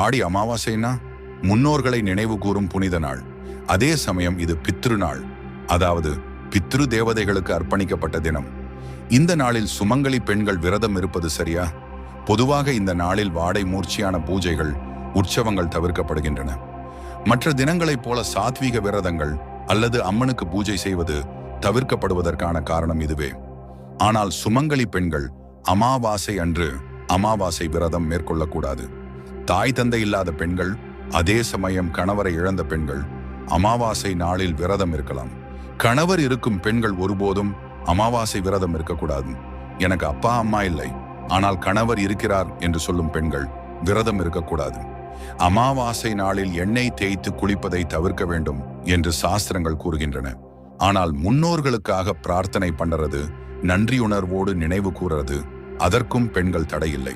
ஆடி அமாவாசைனா முன்னோர்களை நினைவு கூறும் புனித நாள். அதே சமயம் இது பித்ரு நாள், அதாவது பித்ரு தேவதைகளுக்கு அர்ப்பணிக்கப்பட்ட தினம். இந்த நாளில் சுமங்கலி பெண்கள் விரதம் இருப்பது சரியா? பொதுவாக இந்த நாளில் வாடை மூர்ச்சியான பூஜைகள், உற்சவங்கள் தவிர்க்கப்படுகின்றன. மற்ற தினங்களைப் போல சாத்வீக விரதங்கள் அல்லது அம்மனுக்கு பூஜை செய்வது தவிர்க்கப்படுவதற்கான காரணம் இதுவே. ஆனால் சுமங்கலி பெண்கள் அமாவாசை அன்று அமாவாசை விரதம் மேற்கொள்ளக்கூடாது. தாய் தந்தை இல்லாத பெண்கள், அதே சமயம் கணவரை இழந்த பெண்கள் அமாவாசை நாளில் விரதம் இருக்கலாம். கணவர் இருக்கும் பெண்கள் ஒருபோதும் அமாவாசை விரதம் இருக்கக்கூடாது. எனக்கு அப்பா அம்மா இல்லை, ஆனால் கணவர் இருக்கிறார் என்று சொல்லும் பெண்கள் விரதம் இருக்கக்கூடாது. அமாவாசை நாளில் எண்ணெய் தேய்த்து குளிப்பதை தவிர்க்க வேண்டும் என்று சாஸ்திரங்கள் கூறுகின்றன. ஆனால் முன்னோர்களுக்காக பிரார்த்தனை பண்றது, நன்றியுணர்வோடு நினைவு கூறுறது, அதற்கும் பெண்கள் தடையில்லை.